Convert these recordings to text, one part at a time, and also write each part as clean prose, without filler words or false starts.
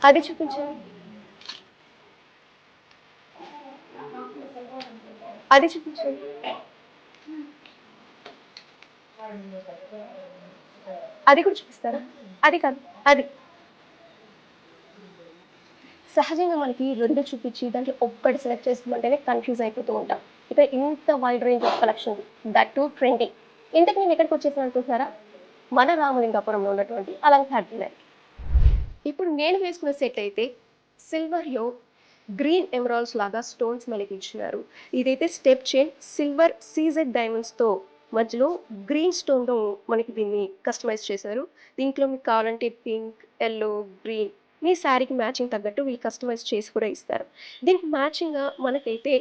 అది చూపించండి. అది చూపించండి. అది కూడా చూపిస్తారా? అది కాదు, అది. సహజంగా మనకి 2 చూపించి దాంట్లో ఒక్కటి సెలెక్ట్ చేసుకోమంటేనే కన్‌ఫ్యూజ్ అయిపోతూ ఉంటాం. ఇక ఇంత wide range of collection, that two trending. ఇంతకి నేను ఎక్కడికొచ్చేసాను అనుకుంటున్నారా? మన రామలింగాపురంలో ఉన్నటువంటి అలంకార్ జ్యువెలరీ. ఇప్పుడు నేను వేసుకున్న సెట్ అయితే సిల్వర్‌లో గ్రీన్ ఎమరాల్డ్స్ లాగా స్టోన్స్ మనకిచ్చినారు. ఇదైతే స్టెప్ చైన్ సిల్వర్ సీజెడ్ డైమండ్స్‌తో మధ్యలో గ్రీన్ స్టోన్‌తో మనకి దీన్ని కస్టమైజ్ చేశారు. దీంట్లో మీకు కావాలంటే పింక్, యెల్లో, గ్రీన్ మీ శారీకి మ్యాచింగ్ తగ్గట్టు వీళ్ళు కస్టమైజ్ చేసి కూడా ఇస్తారు. దీనికి మ్యాచింగ్‌గా మనకైతే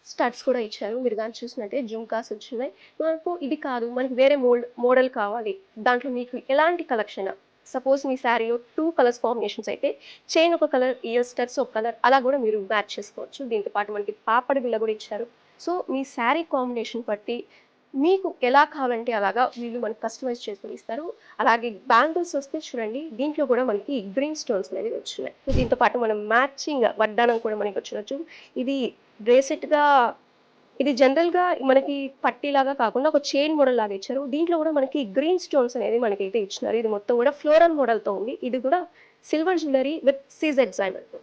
స్టడ్స్ కూడా ఇచ్చారు. మీరు గాని చూసినట్టే జుంకాస్ వచ్చినాయి. మనకు ఇది కాదు, మనకి వేరే మోడల్ కావాలి. దాంట్లో మీకు ఎలాంటి కలెక్షన్ సపోజ్ మీ శారీలో 2 కలర్స్ కాంబినేషన్స్ అయితే చైన్ ఒక కలర్, ఇయర్ స్టడ్స్ ఒక కలర్ అలా కూడా మీరు మ్యాచ్ చేసుకోవచ్చు. దీంతో పాటు మనకి పాపడి బిళ్ళ కూడా ఇచ్చారు. సో మీ శారీ కాంబినేషన్ బట్టి మీకు ఎలా కావాలంటే అలాగా వీళ్ళు మనకి కస్టమైజ్ చేసుకొని ఇస్తారు. అలాగే బ్యాంగిల్స్ వస్తే చూడండి, దీంట్లో కూడా మనకి గ్రీన్ స్టోన్స్ అనేవి వచ్చినాయి. దీంతో పాటు మనం మ్యాచింగ్ వడ్డానం కూడా మనకి వచ్చినచ్చు. ఇది బ్రేసెట్‌గా ఇది జనరల్‌గా మనకి పట్టీలాగా కాకుండా ఒక చైన్ మోడల్ లాగా ఇచ్చారు. దీంట్లో కూడా మనకి గ్రీన్ స్టోన్స్ అనేది మనకైతే ఇచ్చినారు. ఇది మొత్తం కూడా ఫ్లోరల్ మోడల్‌తో ఉంది. ఇది కూడా silver jewellery with CZ diamond.